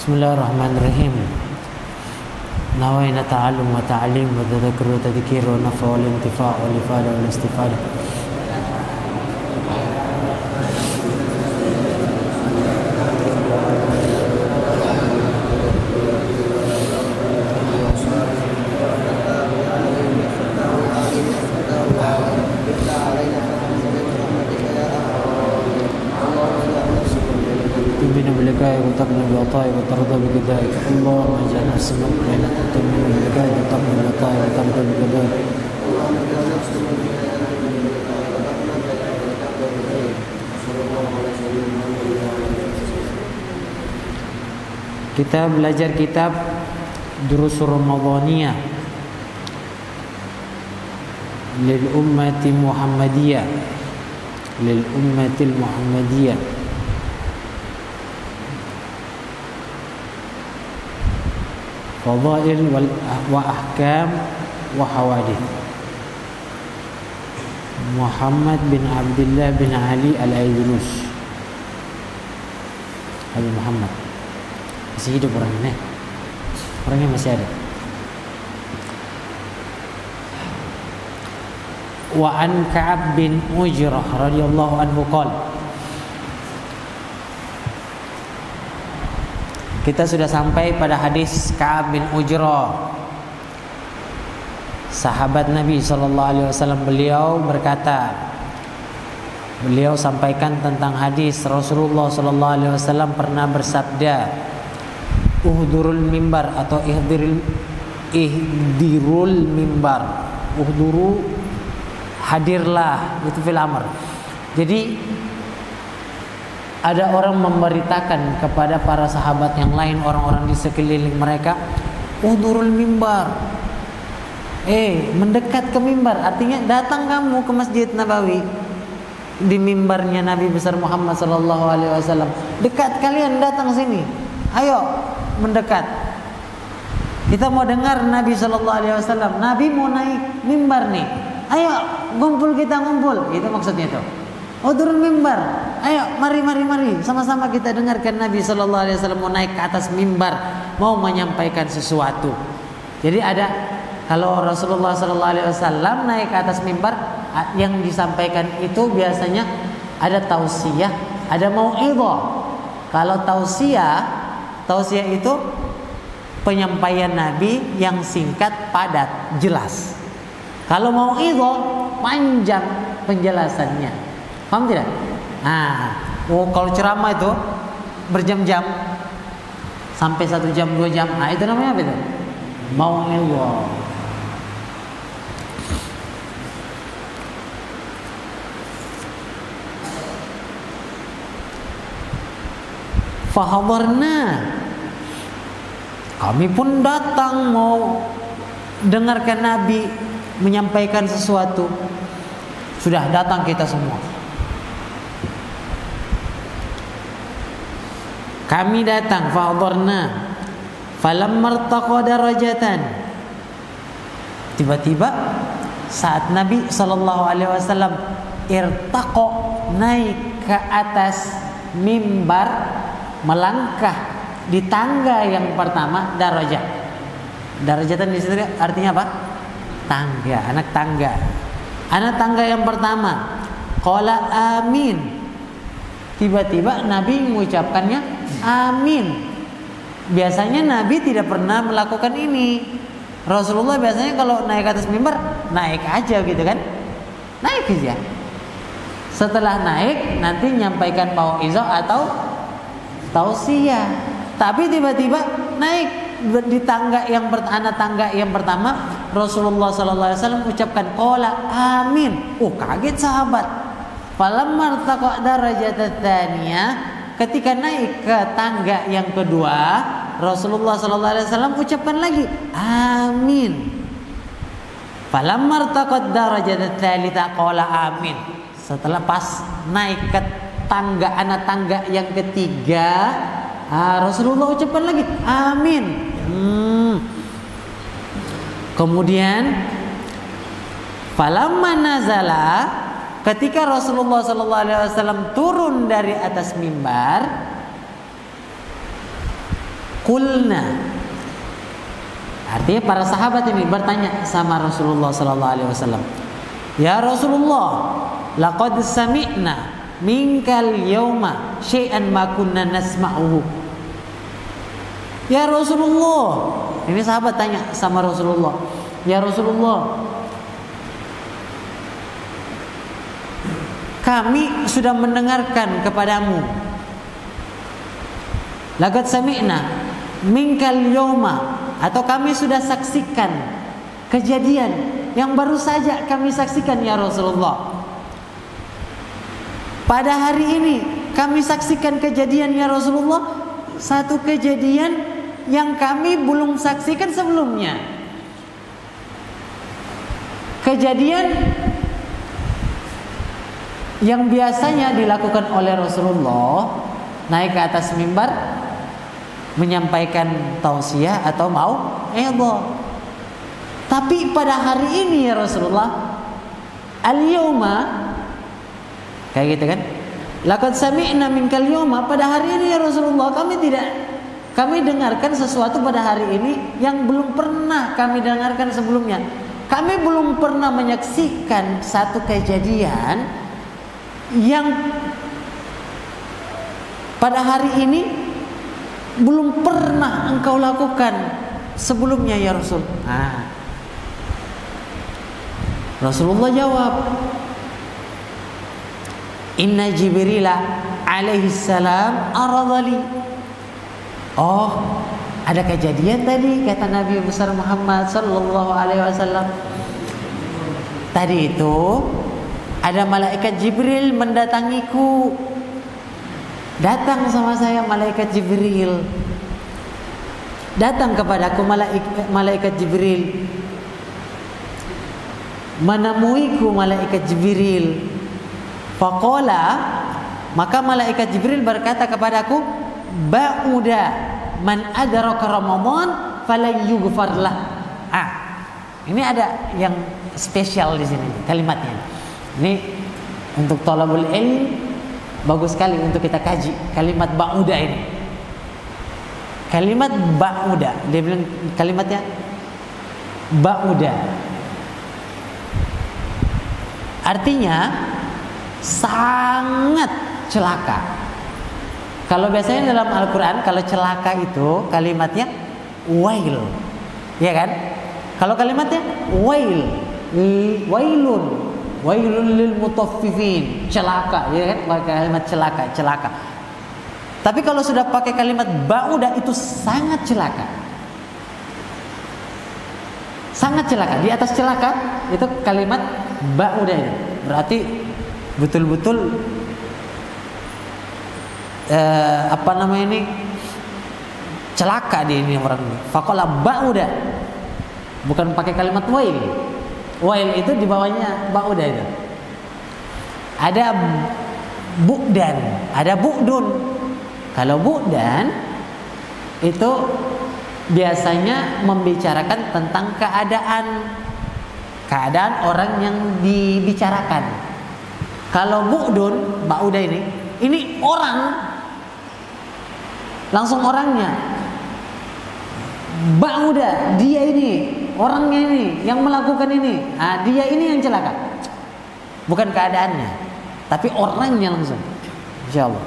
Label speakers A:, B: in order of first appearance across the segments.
A: Bismillahirrahmanirrahim. Nawaina ta'allum wa ta'lim wa tadhakkur wa tadhkir wa nafa wal intifa' wal ifada wal istifada. وتقبل بعطائك وترضى بقضائك اللهم اجعل نفسنا مطمئنة تؤمن بلقائك وتقبل بعطائك وترضى بقضائك. Kita belajar kitab Durusur Ramadhaniyah lil ummati Muhammadiyah lil ummatil Muhammadiyah. Fadail wa ahkam wa hawadith. Muhammad bin Abdullah bin Ali Al-Aidrus. Habib Muhammad masih hidup orangnya, orangnya masih ada. Wa an Ka'ab bin Ujrah radhiyallahu anhu qala. Kita sudah sampai pada hadis Ka'ab bin Ujrah, sahabat Nabi SAW. Beliau berkata, beliau sampaikan tentang hadis Rasulullah SAW pernah bersabda, uhdurul mimbar atau ihdirul mimbar. Uhduru, hadirlah, itu fil amr. Jadi ada orang memberitakan kepada para sahabat yang lain, orang-orang di sekeliling mereka, uhdurul mimbar, mendekat ke mimbar. Artinya datang kamu ke Masjid Nabawi, di mimbarnya Nabi besar Muhammad SAW. Dekat, kalian datang sini, ayo mendekat. Kita mau dengar Nabi SAW. Nabi mau naik mimbar nih, ayo ngumpul, kita ngumpul. Itu maksudnya tuh. Uhdurul mimbar, ayo mari sama-sama kita dengarkan Nabi SAW mau naik ke atas mimbar, mau menyampaikan sesuatu. Jadi ada, kalau Rasulullah SAW naik ke atas mimbar, yang disampaikan itu biasanya ada tausiah, ada mau'idhah. Kalau tausiah itu penyampaian Nabi yang singkat, padat, jelas. Kalau mau'idhah panjang penjelasannya. Paham tidak? Kalau ceramah itu berjam-jam, sampai 1 jam 2 jam, itu namanya apa itu? Mau'idhah. Fahadarna, kami pun datang mau dengarkan Nabi menyampaikan sesuatu. Sudah datang kita semua. Kami datang, fahadarna, falamma irtaqa darajatan. Tiba-tiba saat Nabi SAW irtaqa, naik ke atas mimbar, melangkah di tangga yang pertama, darajat. Darajatan di situ artinya apa? Tangga, anak tangga. Anak tangga yang pertama, qala amin. Tiba-tiba Nabi mengucapkannya amin. Biasanya Nabi tidak pernah melakukan ini. Rasulullah biasanya kalau naik ke atas mimbar, naik aja gitu kan, naik aja. Setelah naik nanti nyampaikan mau'izah atau tausiah. Tapi tiba-tiba naik di tangga yang anak tangga yang pertama, Rasulullah SAW ucapkan qala amin. Kaget sahabat. Falamma irtaqa darajat tsaniyah, ketika naik ke tangga yang kedua, Rasulullah SAW ucapkan lagi amin. Falamma irtaqa darajat tsalitsah qala amin. Setelah pas naik ke tangga anak tangga yang ketiga, Rasulullah ucapkan lagi amin. Kemudian falamma nazala, ketika Rasulullah SAW turun dari atas mimbar, Qulna, artinya para sahabat ini bertanya sama Rasulullah sallallahu alaihi wasallam, "Ya Rasulullah, laqad sami'na minkal yauma syai'an ma kunna nasma'uhu." Ya Rasulullah, ini sahabat tanya sama Rasulullah, "Ya Rasulullah, kami sudah mendengarkan kepadamu. Laqad sami'na minkal yauma, atau kami sudah saksikan kejadian yang baru saja kami saksikan ya Rasulullah. Pada hari ini kami saksikan kejadian ya Rasulullah, satu kejadian yang kami belum saksikan sebelumnya. Kejadian yang biasanya dilakukan oleh Rasulullah, naik ke atas mimbar menyampaikan tausiah atau mau'izah. Tapi pada hari ini ya Rasulullah, al-yauma, kayak gitu kan, laqad sami'na minkal yauma, pada hari ini ya Rasulullah kami dengarkan sesuatu pada hari ini yang belum pernah kami dengarkan sebelumnya. Kami belum pernah menyaksikan satu kejadian yang pada hari ini belum pernah engkau lakukan sebelumnya ya Rasul. Rasulullah jawab, "Inna Jibril alaihi salam aradali." Oh, ada kejadian tadi, kata Nabi besar Muhammad sallallahu alaihi wasallam. Tadi itu ada malaikat Jibril mendatangiku. Datang sama saya malaikat Jibril. Datang kepadaku malaikat Jibril. Menemuiku malaikat Jibril. Faqala, maka malaikat Jibril berkata kepadaku, "Ba'uda man adraka Ramadan falan yughfar lah." Ini ada yang spesial di sini kalimatnya. Ini untuk thalabul ilm bagus sekali untuk kita kaji kalimat ba'uda ini. Kalimat ba'uda, dia bilang kalimatnya ba'uda. Artinya sangat celaka. Kalau biasanya dalam Al-Quran, kalau celaka itu kalimatnya wail, ya kan? Kalau kalimatnya wail, wailun lil mutaffifin, celaka, ya kan? Pakai kalimat celaka. Tapi kalau sudah pakai kalimat ba'uda itu sangat celaka. Sangat celaka, di atas celaka itu kalimat ba'uda itu. Berarti betul-betul celaka dia ini orang ini. Faqala ba'uda, bukan pakai kalimat wail. Wail itu di bawahnya ba'uda itu. Ada bu'dan, ada bu'dun. Kalau bu'dan itu biasanya membicarakan tentang keadaan orang yang dibicarakan. Kalau bu'dun, ba'uda ini orang, langsung orangnya. Ba'uda, dia ini, orangnya ini yang melakukan ini. Dia ini yang celaka. Bukan keadaannya, tapi orangnya langsung. Insyaallah.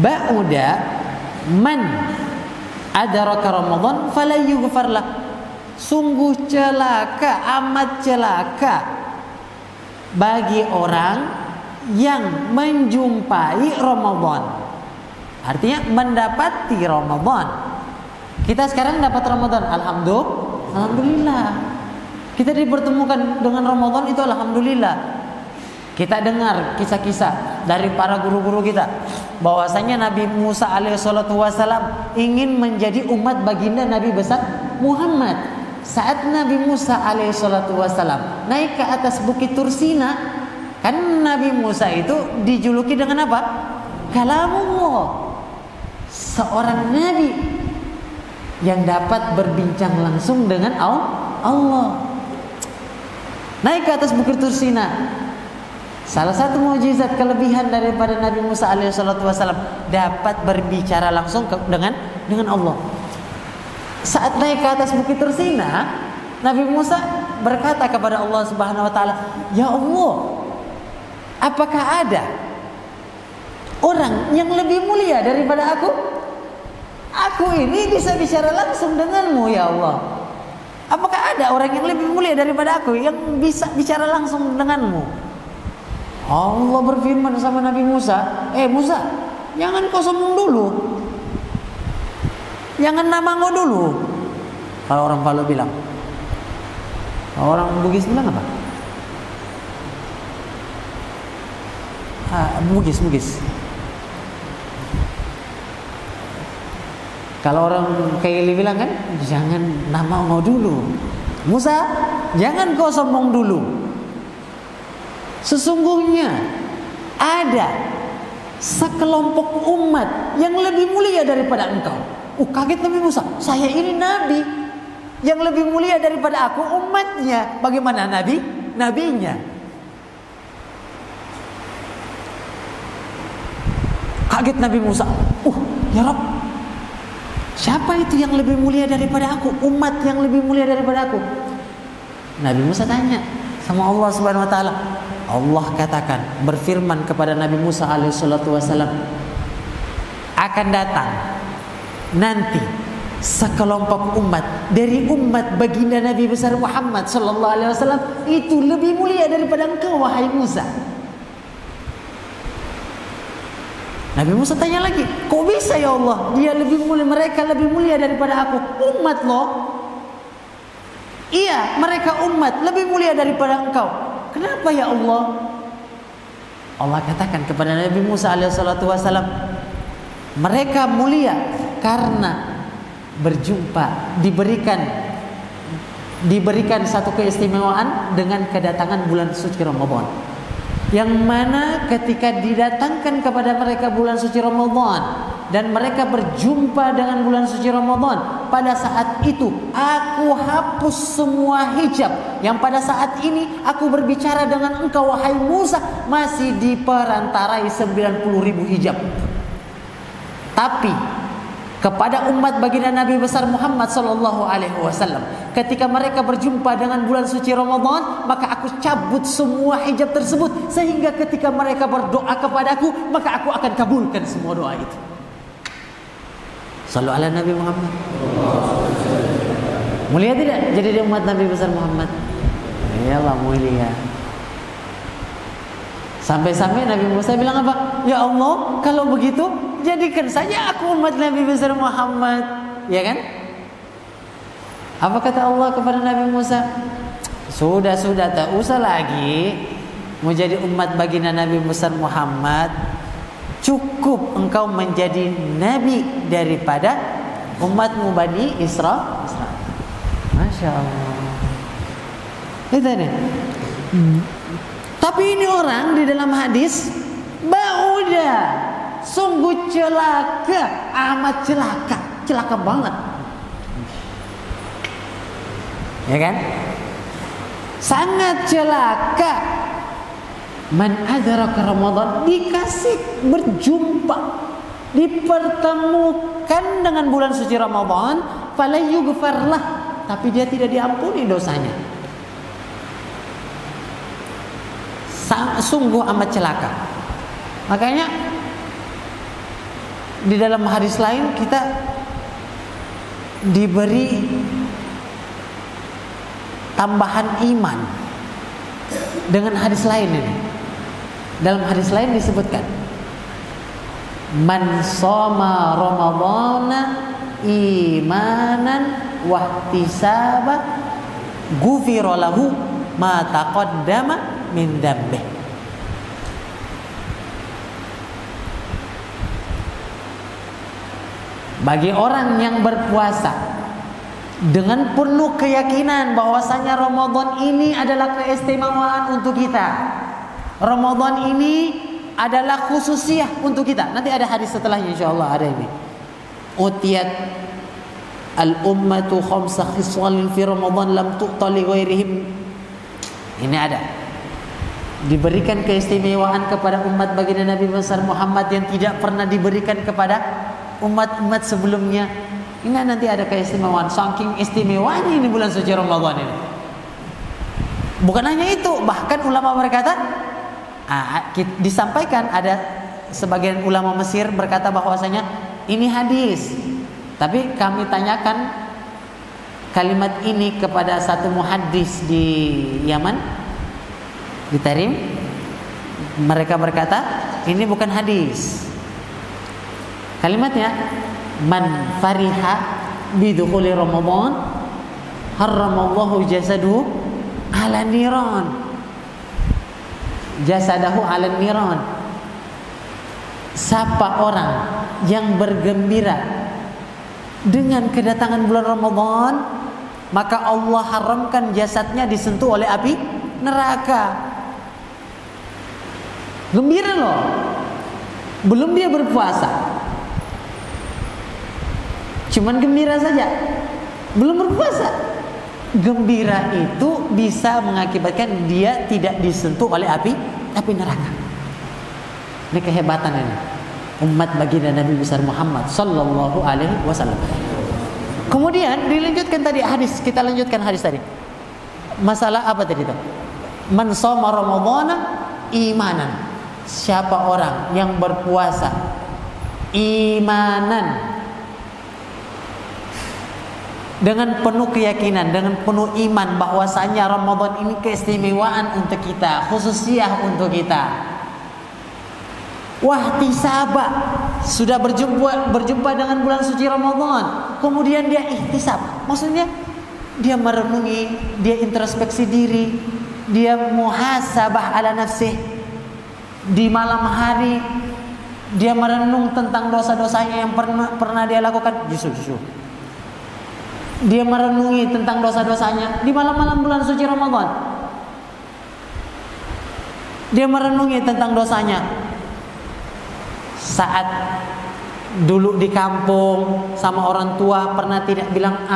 A: Ba'uda man adraka Ramadan fala yughfar lah. Sungguh celaka, amat celaka bagi orang yang menjumpai Ramadan. Artinya mendapati Ramadan. Kita sekarang dapat Ramadan, alhamdulillah. Kita dipertemukan dengan Ramadan itu alhamdulillah. Kita dengar kisah-kisah dari para guru-guru kita bahwasanya Nabi Musa alaihissalatu wassalam ingin menjadi umat baginda Nabi besar Muhammad. Saat Nabi Musa alaihissalatu wassalam naik ke atas bukit Tursina, kan Nabi Musa itu dijuluki dengan apa? Kalamullah. Seorang nabi yang dapat berbincang langsung dengan Allah. Naik ke atas bukit Tursina. Salah satu mukjizat kelebihan daripada Nabi Musa alaihissalam dapat berbicara langsung dengan Allah. Saat naik ke atas bukit Tursina, Nabi Musa berkata kepada Allah Subhanahu wa taala, "Ya Allah, apakah ada orang yang lebih mulia daripada aku? Aku ini bisa bicara langsung denganmu ya Allah. Apakah ada orang yang lebih mulia daripada aku yang bisa bicara langsung denganmu?" Allah berfirman sama Nabi Musa, Musa, jangan kau sombong dulu. Jangan nama kau dulu. Kalau orang Palu bilang. Orang Bugis bilang apa? Bugis. Kalau orang Kaili bilang kan, jangan nama kau dulu. Musa, jangan kau sombong dulu. Sesungguhnya ada sekelompok umat yang lebih mulia daripada engkau. Kaget Nabi Musa, saya ini nabi. Yang lebih mulia daripada aku umatnya. Bagaimana nabinya? Kaget Nabi Musa. Ya Rabb, siapa itu yang lebih mulia daripada aku? Umat yang lebih mulia daripada aku? Nabi Musa tanya sama Allah Subhanahu wa taala. Allah katakan, berfirman kepada Nabi Musa alaihissalam, akan datang nanti sekelompok umat dari umat baginda Nabi besar Muhammad sallallahu alaihi wasallam itu lebih mulia daripada engkau wahai Musa. Nabi Musa tanya lagi, kok bisa ya Allah? Dia lebih mulia, mereka lebih mulia daripada aku. Umat loh. Iya, mereka umat lebih mulia daripada engkau. Kenapa ya Allah? Allah katakan kepada Nabi Musa alaihissalam, mereka mulia karena berjumpa, diberikan satu keistimewaan dengan kedatangan bulan suci Ramadan. Yang mana ketika didatangkan kepada mereka bulan suci Ramadan dan mereka berjumpa dengan bulan suci Ramadan, pada saat itu aku hapus semua hijab yang pada saat ini aku berbicara dengan engkau wahai Musa masih diperantarai 90.000 hijab. Tapi kepada umat baginda Nabi besar Muhammad sallallahu alaihi wasallam, ketika mereka berjumpa dengan bulan suci Ramadan, maka aku cabut semua hijab tersebut sehingga ketika mereka berdoa kepadaku, maka aku akan kabulkan semua doa itu. Sallu ala Nabi Muhammad. Mulia tidak jadi dia umat Nabi besar Muhammad? Iyalah mulia. Sampai-sampai Nabi Musa bilang apa? Ya Allah, kalau begitu jadikan saja aku umat Nabi besar Muhammad. Ya kan? Apa kata Allah kepada Nabi Musa? Sudah, tak usah lagi mau jadi umat baginda Nabi besar Muhammad. Cukup engkau menjadi nabi daripada umatmu Bani Israel. Masya Allah. Itu nih. Tapi ini orang di dalam hadis bauda, sungguh celaka, amat celaka banget. Ya kan? Sangat celaka. Man adraka Ramadan, dikasih berjumpa, dipertemukan dengan bulan suci Ramadan, fala yughfarlah, tapi dia tidak diampuni dosanya. Sungguh amat celaka. Makanya di dalam hadis lain kita diberi tambahan iman dengan hadis lain ini. Dalam hadis lain disebutkan, man shoma ramadhana imanan wahtisaba ghufira lahu ma taqaddama min dambih. Bagi orang yang berpuasa dengan penuh keyakinan bahwasanya Ramadan ini adalah keistimewaan untuk kita, Ramadan ini adalah khususiyah untuk kita. Nanti ada hadis setelahnya insyaallah, ada ini. Utiyat al-ummatu khamsa khiswalin fi Ramadan lam tu'ta li ghairihim. Ini ada. diberikan keistimewaan kepada umat baginda Nabi besar Muhammad yang tidak pernah diberikan kepada umat-umat sebelumnya. Ini nanti ada keistimewaan, saking istimewanya ini bulan suci Ramadan ini. Bukan hanya itu, bahkan ulama berkata, disampaikan ada sebagian ulama Mesir berkata bahwasanya ini hadis. Tapi kami tanyakan kalimat ini kepada satu muhaddis di Yaman, di Tarim. Mereka berkata ini bukan hadis. Kalimatnya, man fariha bidukhuli Ramadan haramallahu jasadu ala niran, jasadahu ala niran. Siapa orang yang bergembira dengan kedatangan bulan Ramadan, maka Allah haramkan jasadnya disentuh oleh api neraka. Gembira loh, belum dia berpuasa, cuman gembira saja, belum berpuasa. Gembira itu bisa mengakibatkan dia tidak disentuh oleh api neraka. Ini kehebatan ini umat baginda Nabi besar Muhammad sallallahu alaihi wasallam. Kemudian dilanjutkan tadi hadis, kita lanjutkan hadis tadi. Masalah apa tadi itu? Man shoma ramadhana imanan. Siapa orang yang berpuasa imanan, dengan penuh keyakinan, dengan penuh iman bahwasanya Ramadan ini keistimewaan untuk kita, khususiyah untuk kita. Wahtisaba, sudah berjumpa dengan bulan suci Ramadan, kemudian dia ihtisab. Maksudnya dia merenungi, dia introspeksi diri, dia muhasabah ala nafsih. Di malam hari dia merenung tentang dosa-dosanya yang pernah dia lakukan. Justru dia merenungi tentang dosa-dosanya di malam-malam bulan suci Ramadan. Dia merenungi tentang dosanya saat dulu di kampung sama orang tua pernah tidak bilang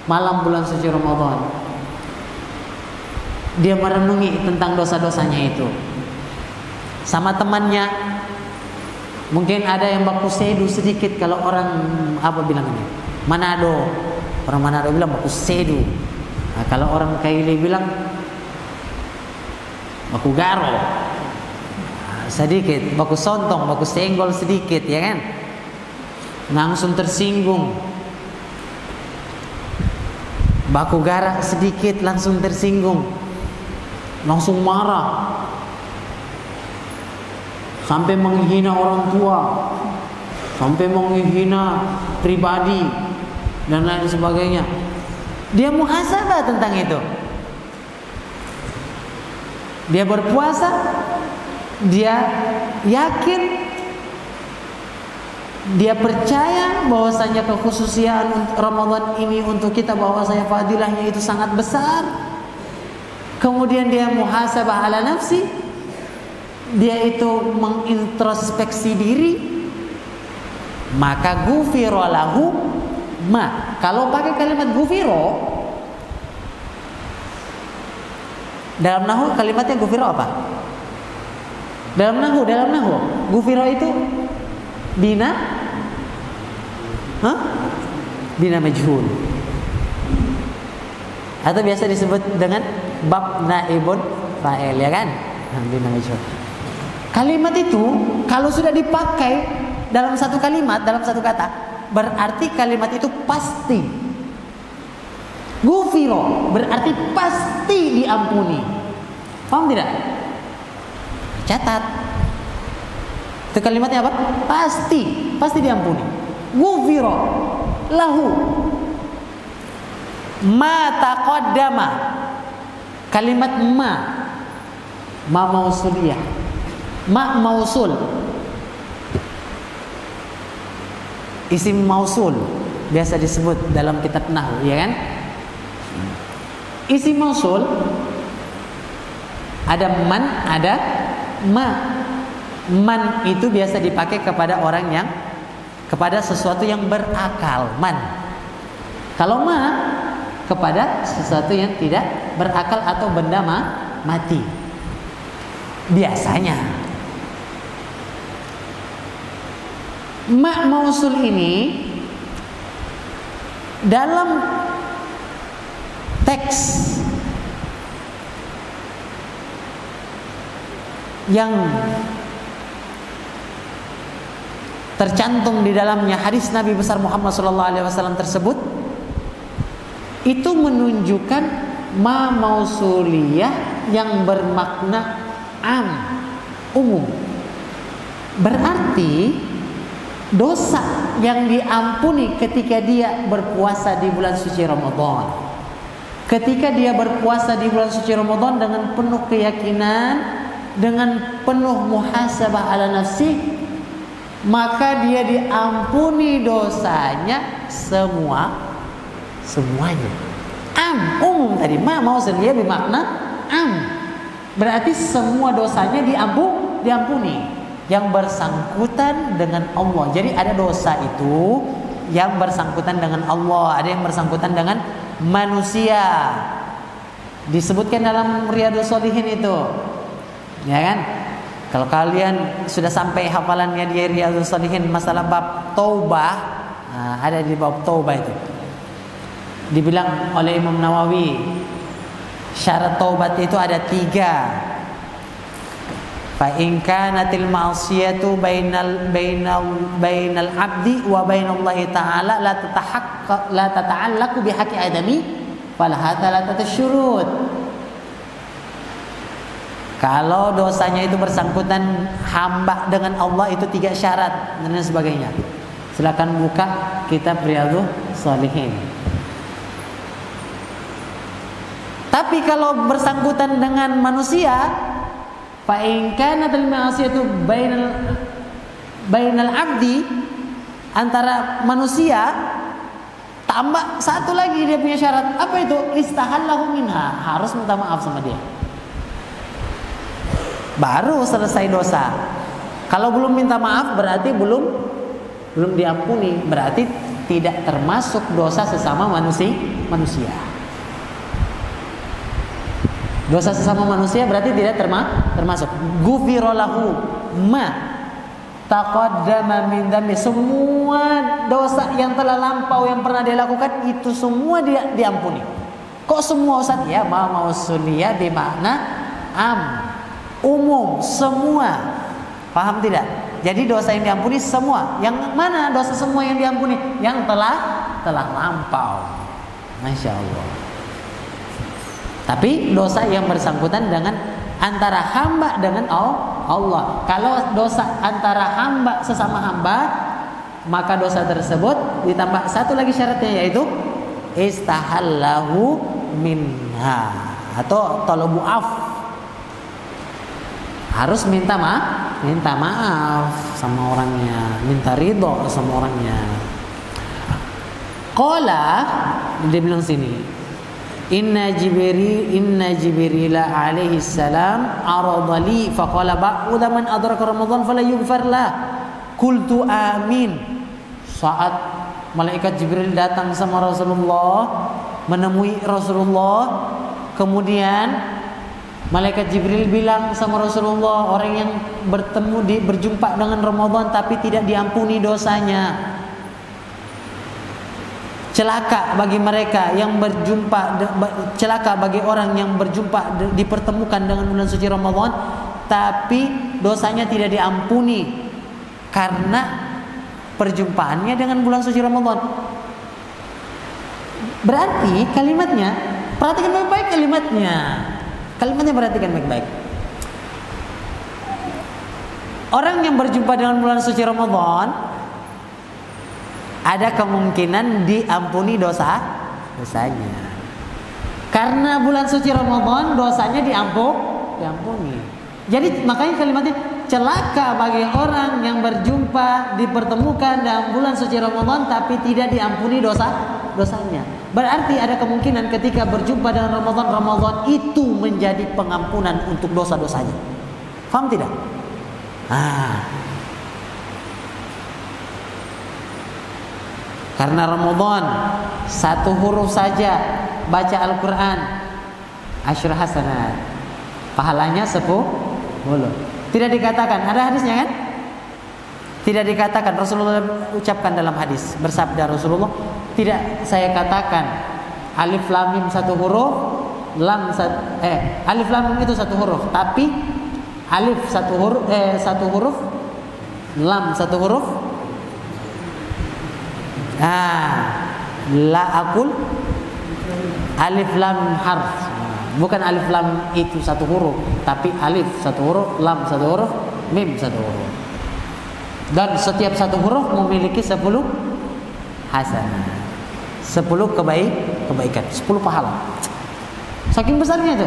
A: malam bulan suci Ramadan. Dia merenungi tentang dosa-dosanya itu. Sama temannya, mungkin ada yang baku sedu sedikit. Kalau orang apa bilangnya, Manado, orang Manado bilang baku sedu. Nah, kalau orang Kaili bilang baku garo, sedikit, baku sontong, baku senggol sedikit, ya kan? Langsung tersinggung. Baku garak sedikit, langsung tersinggung, langsung marah. Sampai menghina orang tua, sampai menghina pribadi dan lain sebagainya. Dia muhasabah tentang itu. Dia berpuasa, dia yakin, dia percaya bahwasanya kekhususian Ramadan ini untuk kita, bahwasanya fadilahnya itu sangat besar. Kemudian dia muhasabah ala nafsi. Dia itu mengintrospeksi diri, maka gufiro lahu ma. Kalau pakai kalimat gufiro dalam nahu, kalimatnya gufiro apa? Dalam nahu gufiro itu bina bina majhul, atau biasa disebut dengan bab naibun fa'il, ya kan? Bina majhul. Kalimat itu kalau sudah dipakai dalam satu kalimat, dalam satu kata, berarti kalimat itu pasti. Gufiro berarti pasti diampuni. Paham tidak? Catat. Itu kalimatnya apa? Pasti diampuni. Gufiro lahu ma taqaddama. Kalimat ma mausuliyah. Ma mausul, isim mausul biasa disebut dalam kitab nahwu, ya kan? Isim mausul ada man, ada ma. Man itu biasa dipakai kepada orang yang, kepada sesuatu yang berakal, man. Kalau ma kepada sesuatu yang tidak berakal atau benda mati. biasanya. Ma mausul ini dalam teks yang tercantum di dalamnya hadis Nabi besar Muhammad SAW tersebut, itu menunjukkan ma mausuliyah yang bermakna am, umum. Berarti dosa yang diampuni ketika dia berpuasa di bulan suci Ramadan, ketika dia berpuasa di bulan suci Ramadan dengan penuh keyakinan, dengan penuh muhasabah ala nafsi, maka dia diampuni dosanya semuanya. Am, umum tadi. Ma mausul dia bermakna am. Berarti semua dosanya diampuni. Yang bersangkutan dengan Allah. Jadi ada dosa itu yang bersangkutan dengan Allah, ada yang bersangkutan dengan manusia. Disebutkan dalam Riyadhus Shalihin itu. Ya kan? Kalau kalian sudah sampai hafalannya di Riyadhus Shalihin masalah bab taubah, ada di bab taubah itu. Dibilang oleh Imam Nawawi, syarat taubat itu ada 3. Fa in kanatil ma'siyatu bainal abdi wa bainallahi ta'ala la tata'allaqu bihaqqi adami falaha thalathatu syurut. Kalau dosanya itu bersangkutan hamba dengan Allah itu 3 syarat dan sebagainya. Silakan buka kitab Riyadhus Shalihin. Tapi kalau bersangkutan dengan manusia, fa in kanatil ma'siyatu bainal abdi, antara manusia, tambah 1 lagi dia punya syarat. Apa itu? Istahallahu minha, harus minta maaf sama dia. Baru selesai dosa. Kalau belum minta maaf berarti belum diampuni, berarti tidak termasuk dosa sesama manusia. Dosa sesama manusia berarti tidak termasuk. Ghufirallahu ma taqaddama min dzambi. Semua dosa yang telah lampau yang pernah dia lakukan itu semua dia diampuni. Kok semua, Ustaz? Ya, ma mausuliyah bermakna am, umum, semua. Paham tidak? Jadi dosa yang diampuni semua. Yang mana dosa semua yang diampuni? Yang telah lampau. Masya Allah. Tapi dosa yang bersangkutan dengan antara hamba dengan Allah. Kalau dosa antara hamba sesama hamba, maka dosa tersebut ditambah 1 lagi syaratnya, yaitu istahallahu minha atau talabu af. Harus minta maaf sama orangnya, minta ridho sama orangnya. Qala, dia bilang sini, Inna Jibril alaihi salam aradali faqala ba'udha man adraka Ramadan fala yughfar lah. Qultu amin. Saat malaikat Jibril datang sama Rasulullah, menemui Rasulullah, kemudian malaikat Jibril bilang sama Rasulullah, orang yang berjumpa dengan Ramadan tapi tidak diampuni dosanya, celaka bagi mereka yang celaka bagi orang yang berjumpa, dipertemukan dengan bulan suci Ramadan tapi dosanya tidak diampuni karena perjumpaannya dengan bulan suci Ramadan. Berarti kalimatnya, perhatikan baik-baik kalimatnya. Kalimatnya perhatikan baik-baik. Orang yang berjumpa dengan bulan suci Ramadan ada kemungkinan diampuni dosanya. Karena bulan suci Ramadan dosanya diampuni. Jadi makanya kalimatnya celaka bagi orang yang berjumpa, dipertemukan dalam bulan suci Ramadan tapi tidak diampuni dosanya. Berarti ada kemungkinan ketika berjumpa dengan Ramadan itu menjadi pengampunan untuk dosa-dosanya. Faham tidak? Karena Ramadan 1 huruf saja baca Al-Quran 10 hasanat, pahalanya 10 Belum. Tidak dikatakan. Ada hadisnya kan? Tidak dikatakan. Rasulullah ucapkan dalam hadis, bersabda Rasulullah, tidak saya katakan alif lam mim satu huruf, alif lam mim itu satu huruf, tapi alif satu huruf, lam satu huruf. La aqul alif lam harf. Bukan alif lam itu satu huruf, tapi alif satu huruf, lam satu huruf, mim satu huruf. Dan setiap satu huruf memiliki 10 hasanah, 10 kebaikan, 10 pahala. Saking besarnya itu.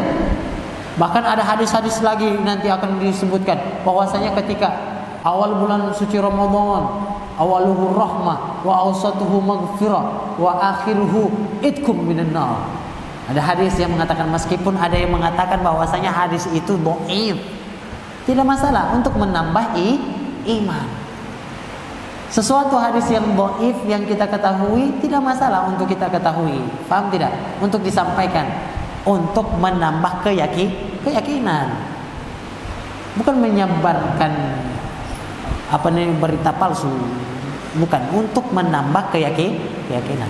A: Bahkan ada hadis-hadis lagi nanti akan disebutkan bahwasanya ketika awal bulan suci Ramadan, awaluhu rahmah wa awsatuhu maghfirah wa akhiruhu itkum minan nar. Ada hadis yang mengatakan, meskipun ada yang mengatakan bahwasanya hadis itu dhaif, tidak masalah untuk menambah iman. Sesuatu hadis yang dhaif yang kita ketahui tidak masalah untuk kita ketahui. Paham tidak? Untuk disampaikan, untuk menambah keyakinan. Bukan menyebarkan berita palsu. Bukan, untuk menambah keyakinan.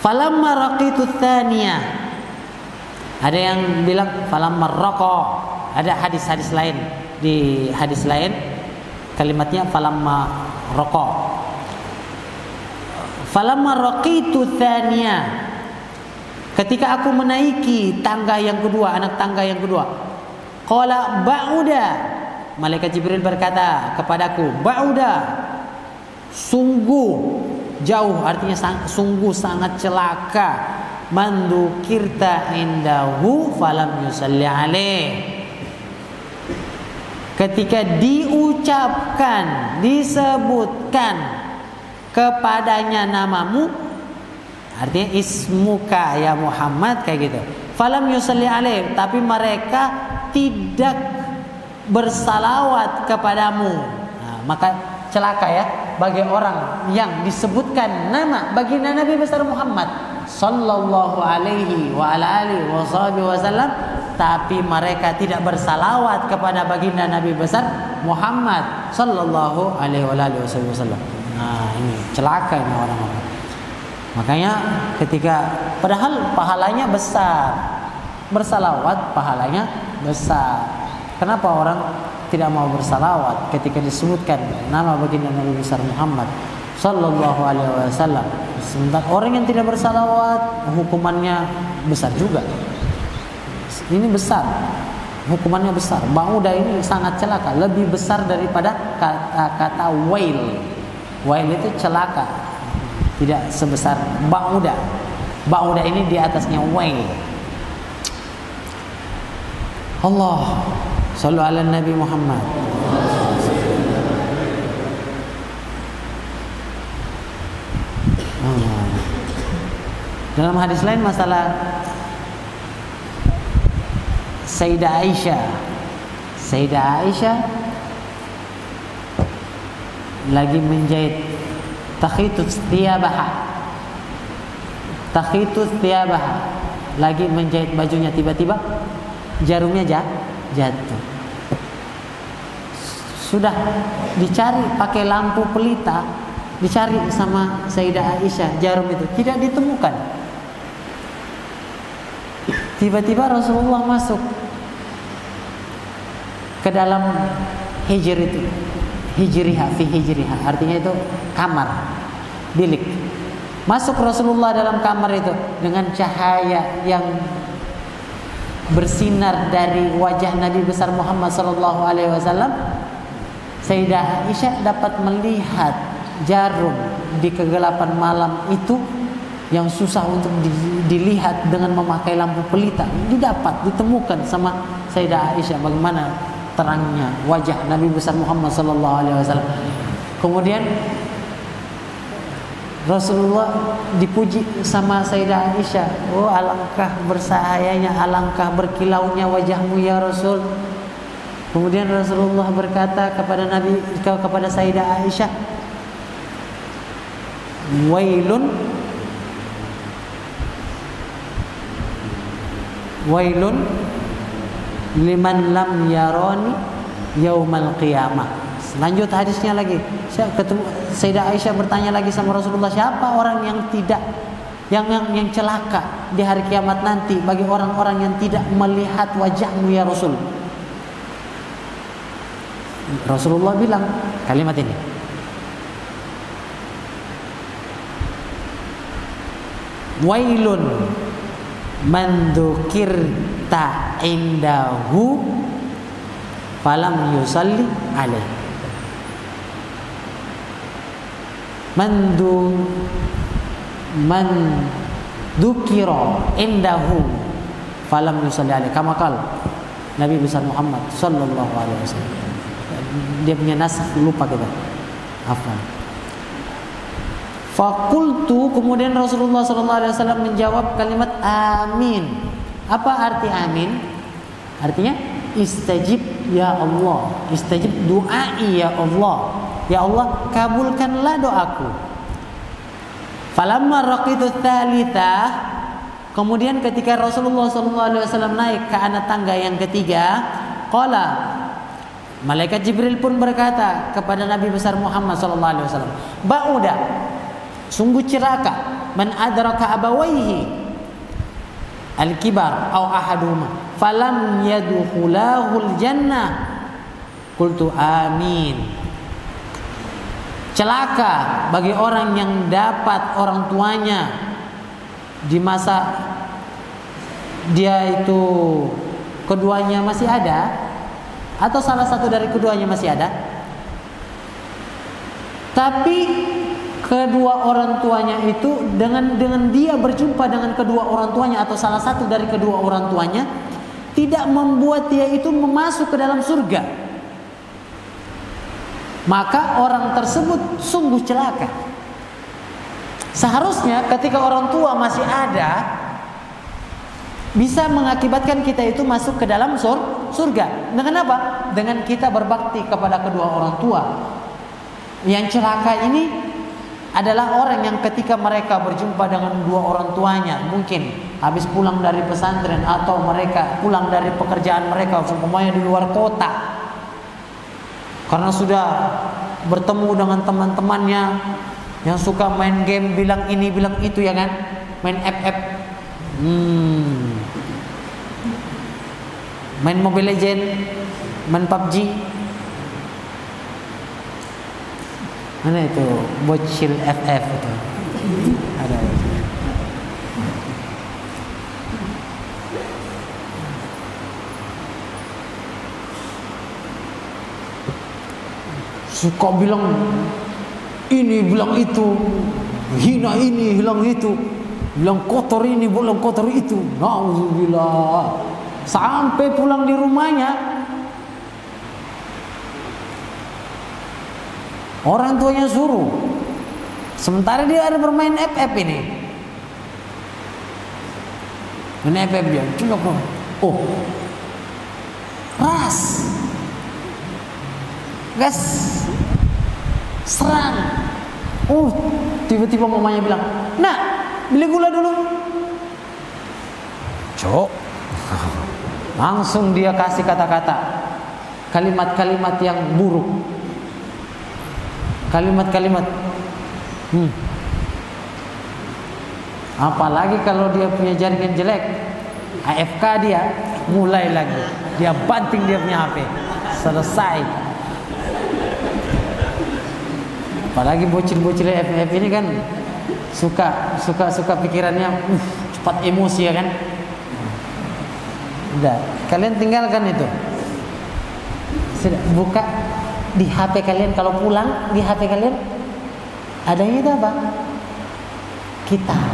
A: Falamma raqitu tsaniyah. Ada yang bilang falamma raqa. Ada hadis-hadis lain, di hadis lain kalimatnya falamma raqa. Falamma raqitu tsaniyah. Ketika aku menaiki tangga yang kedua, anak tangga yang kedua. Qala ba'uda. Malaikat Jibril berkata kepadaku, ba'uda. Sungguh jauh, artinya sungguh sangat celaka. Mandukirta indahu falam yusalli alaih. Ketika diucapkan, disebutkan kepadanya namamu, artinya ismuka ya Muhammad, kayak gitu. Falam yusalli alaih, tapi mereka tidak bersalawat kepadamu. Nah, maka celaka ya bagi orang yang disebutkan nama baginda Nabi besar Muhammad sallallahu alaihi wa ala alihi wasallam, tapi mereka tidak bersalawat kepada baginda Nabi besar Muhammad sallallahu alaihi wa alihi wasallam. Nah, ini celaka ini orang-orang. Makanya ketika padahal pahalanya besar, bersalawat pahalanya besar. Kenapa orang tidak mau bersalawat ketika disebutkan nama baginda Nabi besar Muhammad sallallahu alaihi wasallam? Sementara orang yang tidak bersalawat hukumannya besar juga. Ini besar, hukumannya besar. Ba'uda ini sangat celaka, lebih besar daripada kata wail. Wail itu celaka, tidak sebesar ba'uda. Ba'uda ini di atasnya wail. Allah sallu ala Nabi Muhammad. Dalam hadis lain masalah Sayyidah Aisyah lagi menjahit takhitus thiyabaha, lagi menjahit bajunya, tiba-tiba jarumnya jatuh. Sudah dicari pakai lampu pelita, dicari sama Sayyidah Aisyah, jarum itu tidak ditemukan. Tiba-tiba Rasulullah masuk ke dalam hijriha, artinya itu kamar, bilik. Masuk Rasulullah dalam kamar itu dengan cahaya yang bersinar dari wajah Nabi besar Muhammad sallallahu alaihi wasallam. Sayyidah Aisyah dapat melihat jarum di kegelapan malam itu yang susah untuk dilihat dengan memakai lampu pelita. Ditemukan sama Sayyidah Aisyah bagaimana terangnya wajah Nabi besar Muhammad sallallahu alaihi wasallam. Kemudian Rasulullah dipuji sama Sayyidah Aisyah. Oh, alangkah bersahayanya, alangkah berkilaunya wajahmu ya Rasul. Kemudian Rasulullah berkata kepada Sayyidah Aisyah, wailun liman lam yarani yaumal qiyamah. Lanjut hadisnya lagi. Sayyidah Aisyah bertanya lagi sama Rasulullah, siapa orang yang tidak yang celaka di hari kiamat nanti bagi orang-orang yang tidak melihat wajahmu ya Rasul? Rasulullah bilang kalimat ini, wailun man dzukirta indahu falam yusalli alaih. Man dzukira indahu falam yusalli alaih. Kama qala Nabi besar Muhammad sallallahu alaihi wasallam. Dia punya nasakh, lupa kita. Afwan. Fakultu, kemudian Rasulullah sallallahu alaihi wasallam menjawab kalimat amin. Apa arti amin? Artinya istajib ya Allah, istajib du'ai ya Allah. Ya Allah, kabulkanlah doaku. Falamma raqitu tsalitsah, kemudian ketika Rasulullah sallallahu alaihi wasallam naik ke anak tangga yang ketiga, qala, malaikat Jibril pun berkata kepada Nabi besar Muhammad sallallahu alaihi wasallam, ba'uda, sungguh celaka, man adraka abawaihi al-kibar aw ahaduhuma falam yadkhulahul jannah. Qultu amin. Celaka bagi orang yang dapat orang tuanya di masa dia itu keduanya masih ada, atau salah satu dari keduanya masih ada, tapi kedua orang tuanya itu dengan dia berjumpa dengan kedua orang tuanya atau salah satu dari kedua orang tuanya tidak membuat dia itu masuk ke dalam surga, maka orang tersebut sungguh celaka. Seharusnya ketika orang tua masih ada bisa mengakibatkan kita itu masuk ke dalam surga. Dengan apa? Dengan kita berbakti kepada kedua orang tua. Yang celaka ini adalah orang yang ketika mereka berjumpa dengan dua orang tuanya, mungkin habis pulang dari pesantren atau mereka pulang dari pekerjaan mereka semuanya di luar kota, karena sudah bertemu dengan teman-temannya yang suka main game, bilang ini bilang itu ya kan, main FF, main Mobile Legend, main PUBG. Mana itu bocil FF itu? Ada. Suka bilang ini, bilang itu, hina ini, bilang itu, bilang kotor ini, bilang kotor itu. Nauzubillah. Sampai pulang di rumahnya orang tuanya suruh, sementara dia ada bermain FF ini. Main FF dia, coba kok. Oh, ras, gas, serang. Oh, tiba-tiba mamanya bilang, nak, beli gula dulu. Cok, langsung dia kasih kata-kata, kalimat-kalimat yang buruk, kalimat-kalimat. Apalagi kalau dia punya jaringan jelek, AFK dia, mulai lagi, dia banting dia punya HP, selesai. Apalagi bocil-bocil FF ini kan suka pikirannya cepat emosi ya kan. Udah, kalian tinggalkan itu. Sudah, buka di HP kalian, kalau pulang di HP kalian adanya itu apa? Kitab,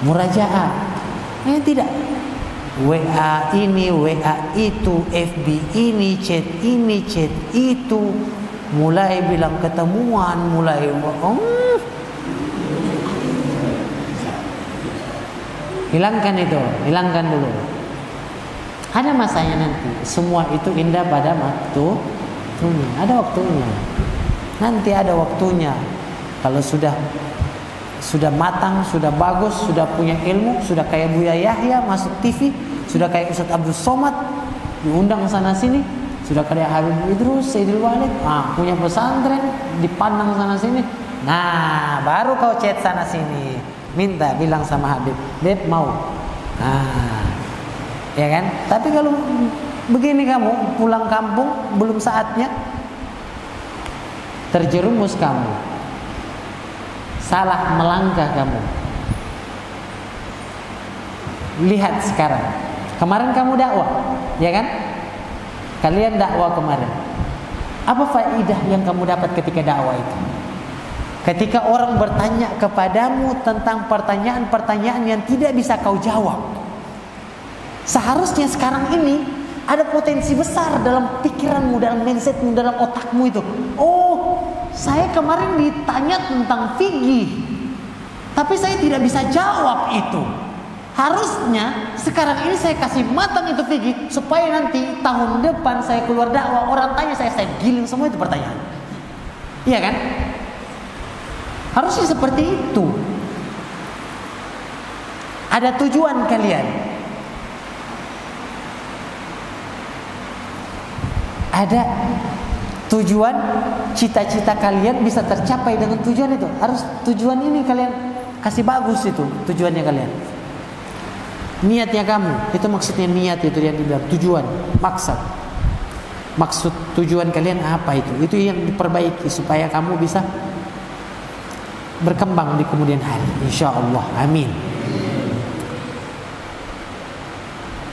A: murajaah. Tidak. WA ini, WA itu, FB ini, chat itu, mulai bilang ketemuan, mulai hilangkan itu, hilangkan dulu. Ada masanya nanti, semua itu indah pada waktunya. Ada waktunya. Nanti ada waktunya. Kalau sudah sudah matang, sudah bagus, sudah punya ilmu, sudah kayak Buya Yahya masuk TV, sudah kayak Ustadz Abdul Somad diundang sana sini, sudah kayak Habib Idrus, Sayyidul Walid, punya pesantren dipandang sana sini. Nah, baru kau chat sana sini, minta bilang sama Habib, Beb mau. Ya kan? Tapi kalau begini kamu pulang kampung belum saatnya, terjerumus kamu, salah melangkah kamu. Lihat sekarang, kemarin kamu dakwah, ya kan? Kalian dakwah kemarin. Apa faedah yang kamu dapat ketika dakwah itu? Ketika orang bertanya kepadamu tentang pertanyaan-pertanyaan yang tidak bisa kau jawab, seharusnya sekarang ini ada potensi besar dalam pikiranmu, dalam mindsetmu, dalam otakmu itu. Oh, saya kemarin ditanya tentang fikih, tapi saya tidak bisa jawab itu. Harusnya sekarang ini saya kasih matang itu fikih, supaya nanti tahun depan saya keluar dakwah, orang tanya saya giling semua itu pertanyaan. Iya kan? Harusnya seperti itu. Ada tujuan kalian. Ada tujuan, cita-cita kalian bisa tercapai dengan tujuan itu. Harus tujuan ini kalian kasih bagus itu tujuannya kalian. Niatnya kamu, itu maksudnya niat itu yang dibilang tujuan, maksud tujuan kalian apa itu? Itu yang diperbaiki supaya kamu bisa berkembang di kemudian hari, insya Allah, amin.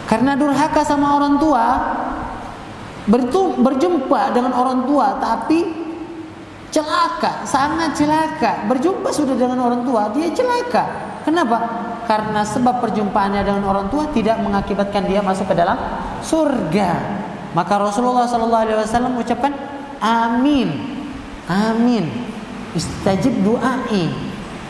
A: Karena durhaka sama orang tua, berjumpa dengan orang tua tapi celaka, sangat celaka. Berjumpa sudah dengan orang tua, dia celaka. Kenapa? Karena sebab perjumpaannya dengan orang tua tidak mengakibatkan dia masuk ke dalam surga. Maka Rasulullah SAW ucapkan amin, amin, istajib du'ai,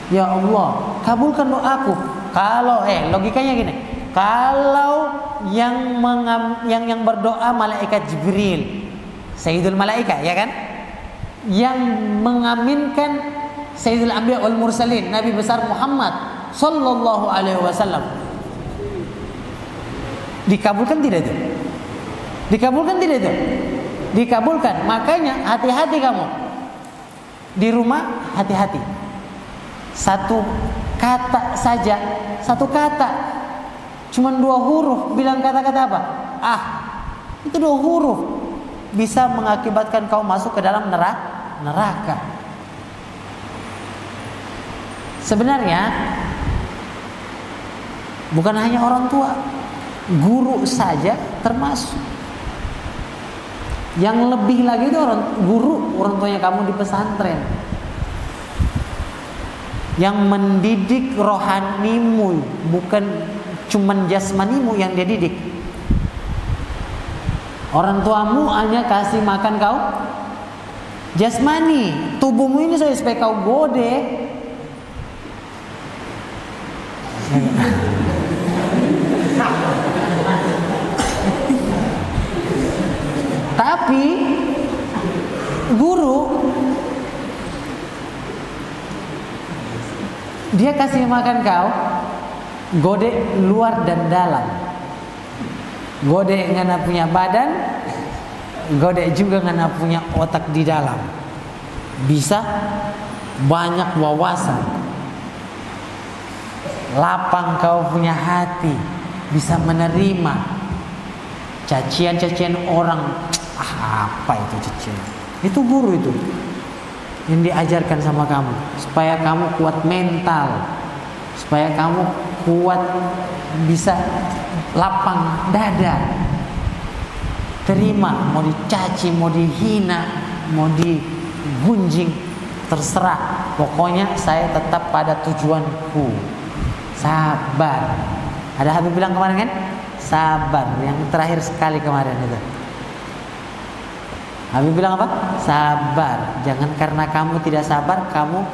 A: ya Allah kabulkan doaku. Kalau logikanya gini, kalau yang berdoa malaikat Jibril, Sayyidul Malaika, ya kan? Yang mengaminkan Sayyidul Anbiya wal Mursalin, Nabi besar Muhammad sallallahu alaihi wasallam, dikabulkan tidak itu? Dikabulkan tidak itu? Dikabulkan. Makanya hati-hati kamu di rumah, hati-hati. Satu kata saja, satu kata, cuman 2 huruf, bilang kata-kata apa? Itu 2 huruf bisa mengakibatkan kau masuk ke dalam neraka. Sebenarnya bukan hanya orang tua, guru saja termasuk. Yang lebih lagi itu orang tuanya kamu di pesantren, yang mendidik rohanimu, bukan cuman jasmanimu yang dia didik. Orang tuamu hanya kasih makan kau jasmani, tubuhmu ini supaya kau gode. Tapi guru dia kasih makan kau gode luar dan dalam, gode ngana punya badan, gode juga ngana punya otak di dalam, bisa banyak wawasan, lapang kau punya hati, bisa menerima cacian-cacian orang. Apa itu cacian? Itu guru itu yang diajarkan sama kamu, supaya kamu kuat mental, supaya kamu kuat, bisa lapang dada, terima, mau dicaci, mau dihina, mau digunjing, terserah. Pokoknya saya tetap pada tujuanku. Sabar. Ada Habib bilang kemarin kan, sabar. Yang terakhir sekali kemarin itu, Habib bilang apa? Sabar. Jangan karena kamu tidak sabar, kamu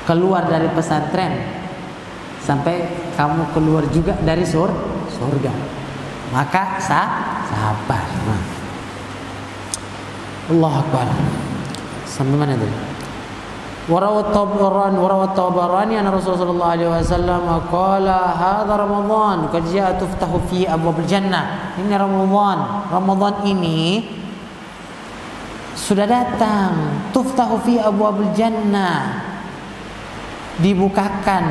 A: keluar dari pesantren, sampai kamu keluar juga dari surga. Maka sabar. Allah Akbar. Sampai mana tadi? وروى الطبراني أن رسول صلى الله عليه وسلم قال هذا رمضان قد جاء تفتح فيه أبواب الجنة. Ini Ramadan ini sudah datang, tuftahu fi abwabil jannah, dibukakan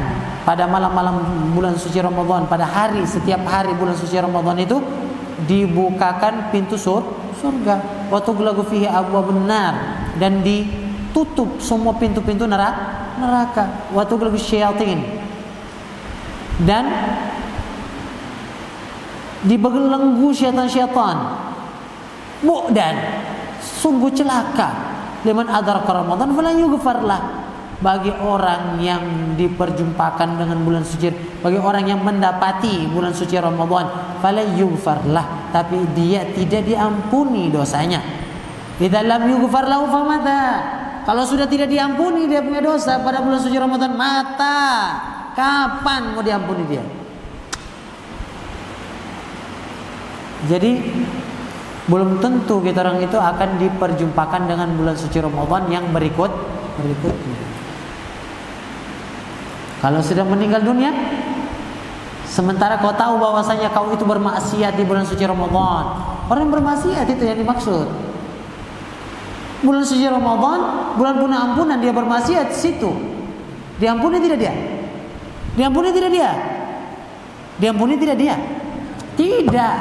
A: pada malam-malam bulan suci Ramadan, pada hari, setiap hari bulan suci Ramadan itu dibukakan pintu surga. Wa tughlaqu fihi abwabun nar, dan ditutup semua pintu-pintu neraka. Wa tughlaqu syayatin, dan dibelenggu syaitan-syaitan. Mu'dan, sungguh celaka. Liman adraka Ramadan fala yughfar lah, bagi orang yang diperjumpakan dengan bulan suci, bagi orang yang mendapati bulan suci Ramadan, fala yughfar lah, tapi dia tidak diampuni dosanya. Idza lam yughfar lahu famata, kalau sudah tidak diampuni dia punya dosa pada bulan suci Ramadan, mata kapan mau diampuni dia? Jadi belum tentu kita orang itu akan diperjumpakan dengan bulan suci Ramadan yang berikutnya. Kalau sudah meninggal dunia, sementara kau tahu bahwasanya kau itu bermaksiat di bulan suci Ramadan. Orang yang bermaksiat itu yang dimaksud. Bulan suci Ramadan, bulan penuh ampunan, dia bermaksiat situ. Diampuni tidak dia? Diampuni tidak dia? Diampuni tidak dia? Tidak.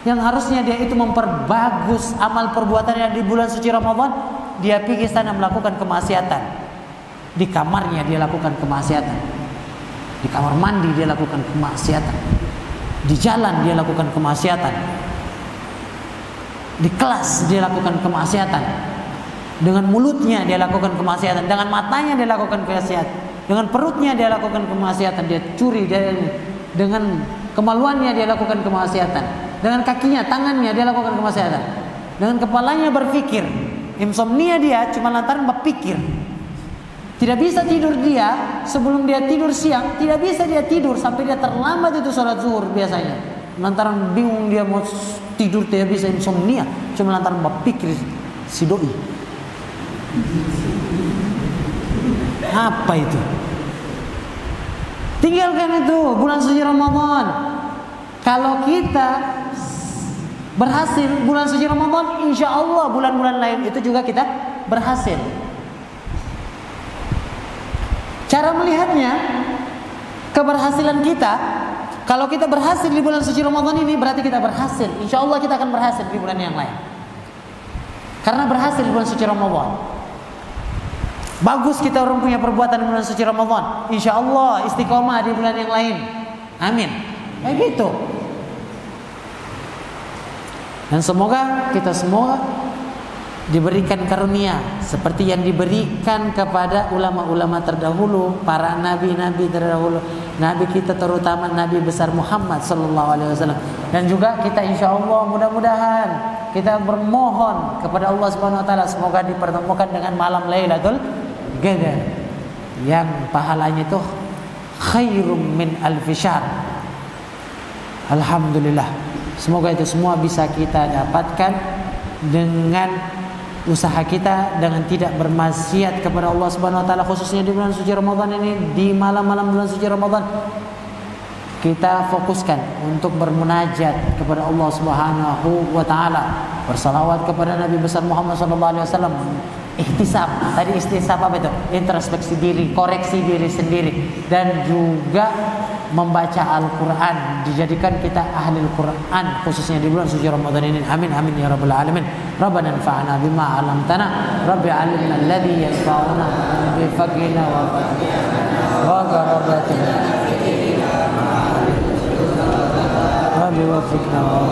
A: Yang harusnya dia itu memperbagus amal perbuatannya di bulan suci Ramadan, dia pergi sana melakukan kemaksiatan. Di kamarnya dia lakukan kemaksiatan, di kamar mandi dia lakukan kemaksiatan, di jalan dia lakukan kemaksiatan, di kelas dia lakukan kemaksiatan, dengan mulutnya dia lakukan kemaksiatan, dengan matanya dia lakukan kemaksiatan, dengan perutnya dia lakukan kemaksiatan, dia curi, dengan kemaluannya dia lakukan kemaksiatan, dengan kakinya, tangannya dia lakukan kemaksiatan, dengan kepalanya berpikir. Insomnia dia cuma lantaran berpikir. Tidak bisa tidur dia sebelum dia tidur siang, tidak bisa dia tidur sampai dia terlambat itu sholat zuhur biasanya. Lantaran bingung dia mau tidur, tidak bisa, insomnia cuma lantaran berpikir si doi. Apa itu? Tinggalkan itu bulan suci Ramadan. Kalau kita berhasil bulan suci Ramadan, insya Allah bulan-bulan lain itu juga kita berhasil. Cara melihatnya, keberhasilan kita, kalau kita berhasil di bulan suci Ramadan ini berarti kita berhasil. Insya Allah kita akan berhasil di bulan yang lain, karena berhasil di bulan suci Ramadan. Bagus kita orang punya perbuatan di bulan suci Ramadan, insya Allah istiqomah di bulan yang lain. Amin. Kayak gitu. Dan semoga kita semua diberikan karunia seperti yang diberikan kepada ulama-ulama terdahulu, para nabi-nabi terdahulu, nabi kita terutama Nabi besar Muhammad sallallahu alaihi wasallam. Dan juga kita insyaallah mudah-mudahan kita bermohon kepada Allah Subhanahu wa taala semoga dipertemukan dengan malam Lailatul Qadar yang pahalanya itu khairum min alfi syahr. Alhamdulillah. Semoga itu semua bisa kita dapatkan dengan usaha kita, dengan tidak bermaksiat kepada Allah Subhanahu wa taala, khususnya di bulan suci Ramadan ini, di malam-malam bulan suci Ramadan. Kita fokuskan untuk bermunajat kepada Allah Subhanahu wa taala, bersalawat kepada Nabi besar Muhammad sallallahu alaihi wasallam. Ihtisab, tadi ihtisab apa itu? Introspeksi diri, koreksi diri sendiri, dan juga membaca Al-Quran, dijadikan kita ahli Al-Quran khususnya di bulan suci Ramadan ini. Amin amin ya rabbal alamin. Rabbana anfa'na bima 'allamtana, Rabbi 'allimna alladhi yanfa'una bi faqina wa qarabatina. Rabbi wafiqna wa